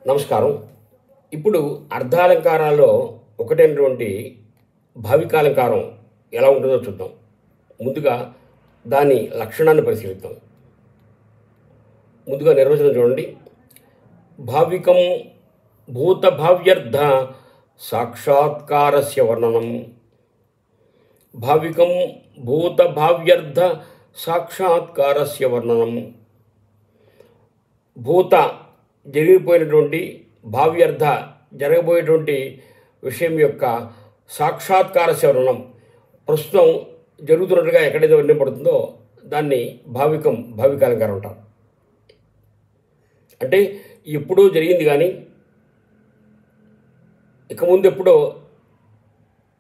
నమస్కారం. ఇప్పుడు అర్ధాలంకారాల్లో ఒకటైనటువంటి భావికాలంకారం ఎలా ఉంటుందో చూద్దాం. ముందుగా దాని లక్షణాన్ని పరిశీలిద్దాం. ముందుగా నిర్వచనం చూడండి. భావికం భూతభావ్యర్థ సాక్షాత్కారస్య వర్ణనం. భావికం భూతభావ్యర్థ సాక్షాత్కారస్య వర్ణనం. భూత జరిగిపోయినటువంటి, భావ్యర్థ జరగబోయేటువంటి విషయం యొక్క సాక్షాత్కారస్య వర్ణనం, ప్రస్తుతం జరుగుతున్నట్టుగా ఎక్కడైతే వర్ణింపడుతుందో దాన్ని భావికాలంకారం అంటారు. అంటే ఎప్పుడో జరిగింది కానీ ఇక ముందు ఎప్పుడో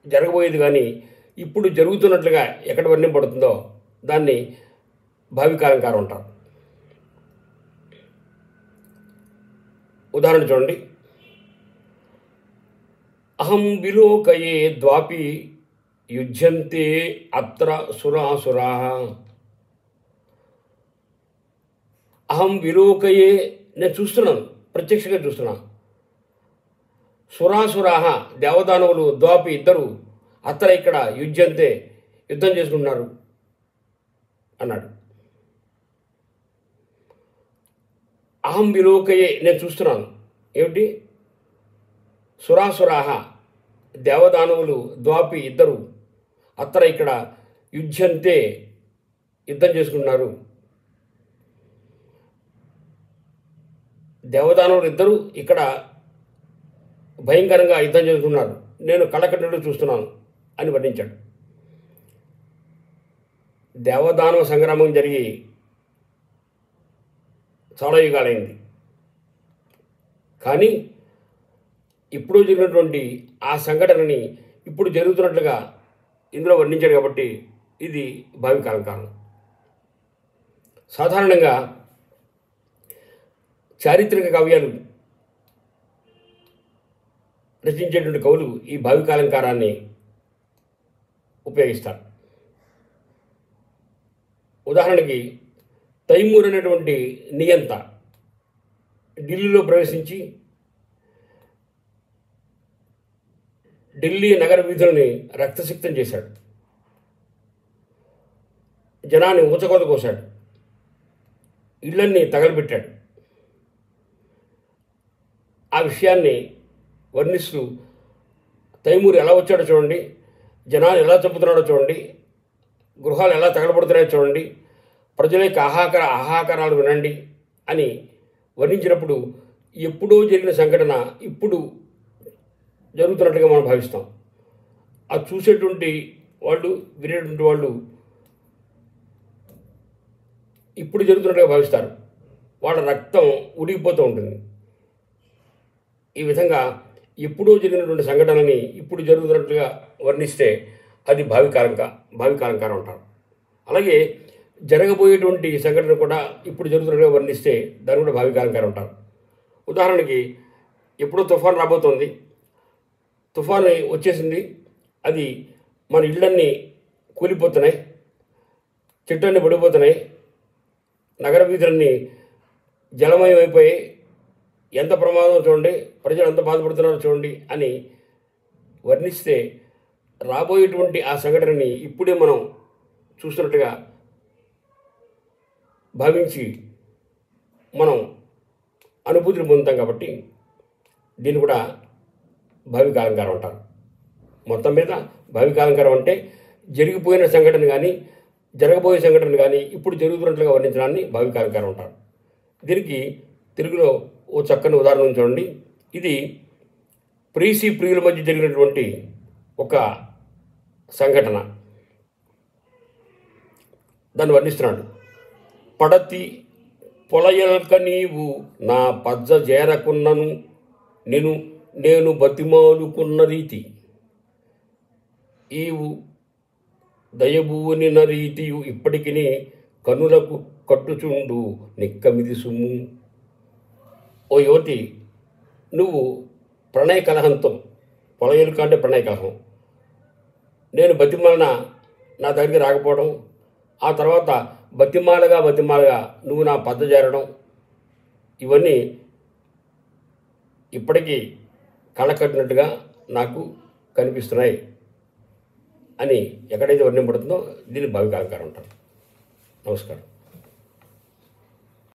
జరగబోయేది కానీ ఇప్పుడు జరుగుతున్నట్లుగా ఎక్కడ వర్ణింపడుతుందో దాన్ని భావికాలంకారం అంటారు. ఉదాహరణ చూడండి. అహం విలోకయే ద్వాపి యుజ్యంతే అత్ర సురాసురా. అహం విలోకయే, నేను చూస్తున్నాను, ప్రత్యక్షంగా చూస్తున్నాను. సురాసురా, దేవదానవులు, ద్వాపి ఇద్దరు, అత్ర ఇక్కడ యుజ్యంతే యుద్ధం చేసుకుంటున్నారు అన్నాడు. అహం విలోకయే, నేను చూస్తున్నాను. ఏమిటి? సురాసురాహ, దేవదానవులు, ద్వాపి ఇద్దరు, అత్ర ఇక్కడ యుజ్యంతే యుద్ధం చేసుకుంటున్నారు. దేవదానవులు ఇద్దరు ఇక్కడ భయంకరంగా యుద్ధం చేసుకున్నారు, నేను కళ్ళకట్టుడు చూస్తున్నాను అని వర్ణించాడు. దేవదానవ సంగ్రామం జరిగి చాలా యుగాలైంది, కానీ ఇప్పుడు జరిగినటువంటి ఆ సంఘటనని ఇప్పుడు జరుగుతున్నట్లుగా ఇందులో వర్ణించాడు కాబట్టి ఇది భావికాలంకారం. సాధారణంగా చారిత్రక కావ్యాలు రచించేటువంటి కవులు ఈ భావికాలంకారాన్ని ఉపయోగిస్తారు. ఉదాహరణకి తైమూర్ అనేటువంటి నియంత ఢిల్లీలో ప్రవేశించి ఢిల్లీ నగర వీధులని రక్తసిక్తం చేశాడు, జనాన్ని ఊచకోత కోశాడు, ఇళ్ళన్నీ తగలబెట్టాడు. ఆ విషయాన్ని వర్ణిస్తూ తైమూర్ ఎలా వచ్చాడో చూడండి, జనాలు ఎలా చంపుతున్నాడో చూడండి, గృహాలు ఎలా తగలబడుతున్నాయో చూడండి, ప్రజల యొక్క ఆహాకారాలు వినండి అని వర్ణించినప్పుడు ఎప్పుడో జరిగిన సంఘటన ఇప్పుడు జరుగుతున్నట్టుగా మనం భావిస్తాం. అది చూసేటువంటి వాళ్ళు, వినేటువంటి వాళ్ళు ఇప్పుడు జరుగుతున్నట్టుగా భావిస్తారు. వాళ్ళ రక్తం ఉడికిపోతూ ఉంటుంది. ఈ విధంగా ఎప్పుడో జరిగినటువంటి సంఘటనని ఇప్పుడు జరుగుతున్నట్లుగా వర్ణిస్తే అది భావికాలంకారం అంటారు. అలాగే జరగబోయేటువంటి సంఘటన కూడా ఇప్పుడు జరుగుతున్నట్టుగా వర్ణిస్తే దాన్ని కూడా భావికాలంకారం అంటారు. ఉదాహరణకి ఎప్పుడో తుఫాను రాబోతోంది, తుఫాను వచ్చేసింది, అది మన ఇళ్ళన్నీ కూలిపోతున్నాయి, చెట్లన్నీ పడిపోతున్నాయి, నగర వీధులన్నీ జలమయం అయిపోయి ఎంత ప్రమాదం చూడండి, ప్రజలు ఎంత బాధపడుతున్నారో చూడండి అని వర్ణిస్తే రాబోయేటువంటి ఆ సంఘటనని ఇప్పుడే మనం చూస్తున్నట్టుగా భావించి మనం అనుభూతిని పొందుతాం కాబట్టి దీన్ని కూడా భావికాలంకారం అంటారు. మొత్తం మీద భావికాలంకారం అంటే జరిగిపోయిన సంఘటన కానీ జరగబోయే సంఘటన కానీ ఇప్పుడు జరుగుతున్నట్లుగా వర్ణించడాన్ని భావికాలంకారం అంటారు. దీనికి తెలుగులో ఓ చక్కని ఉదాహరణ చూడండి. ఇది ప్రీసి ప్రియుల మధ్య జరిగినటువంటి ఒక సంఘటన, దాన్ని వర్ణిస్తున్నాడు. పడతి పొలయల్క నీవు నా పజ్జ చేరకున్నను నేను బతిమాలుకున్న రీతి ఈవు దయబూనిన రీతియు ఇప్పటికిని కనులకు కట్టుచుండు నిక్కమిది సుమ్ము. ఓ యువతి, నువ్వు ప్రణయ కలహంతో, పొలయలుక అంటే ప్రణయ కలహం, నేను బతిమాలన నా దగ్గరికి రాకపోవడం, ఆ తర్వాత బతిమాలగా నువ్వు నా పద్ద చేరడం, ఇవన్నీ ఇప్పటికీ కళ్ళ కట్టినట్టుగా నాకు కనిపిస్తున్నాయి అని ఎక్కడైతే వర్ణింపడుతుందో దీన్ని భావిక అలంకారం అంటారు. నమస్కారం.